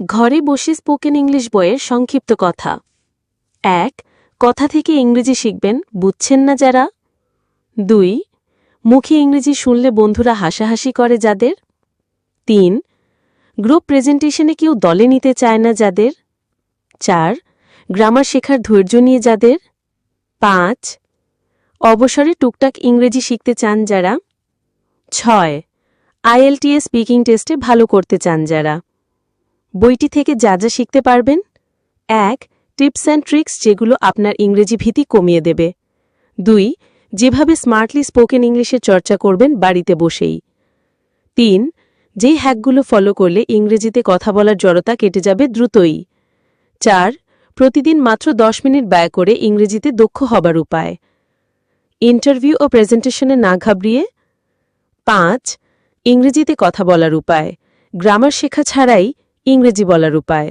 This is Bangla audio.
ঘরে বসে স্পোকেন ইংলিশ বইয়ের সংক্ষিপ্ত কথা। ১. কথা থেকে ইংরেজি শিখবেন, বুঝছেন না যারা। ২. মুখে ইংরেজি শুনলে বন্ধুরা হাসাহাসি করে যাদের। ৩. গ্রুপ প্রেজেন্টেশনে কেউ দলে নিতে চায় না যাদের। ৪. গ্রামার শেখার ধৈর্য নিয়ে যাদের। ৫. অবসরে টুকটাক ইংরেজি শিখতে চান যারা। ৬. IELTS স্পিকিং টেস্টে ভালো করতে চান যারা। বইটি থেকে যা যা শিখতে পারবেন: ১. টিপস অ্যান্ড ট্রিক্স যেগুলো আপনার ইংরেজি ভীতি কমিয়ে দেবে। ২. যেভাবে স্মার্টলি স্পোকেন ইংলিশে চর্চা করবেন বাড়িতে বসেই। ৩. যেই হ্যাকগুলো ফলো করলে ইংরেজিতে কথা বলার জড়তা কেটে যাবে দ্রুতই। ৪. প্রতিদিন মাত্র ১০ মিনিট ব্যয় করে ইংরেজিতে দক্ষ হবার উপায়। ইন্টারভিউ ও প্রেজেন্টেশনে না ঘাবড়িয়ে। ৫. ইংরেজিতে কথা বলার উপায়, গ্রামার শেখা ছাড়াই ইংরেজি বলার উপায়।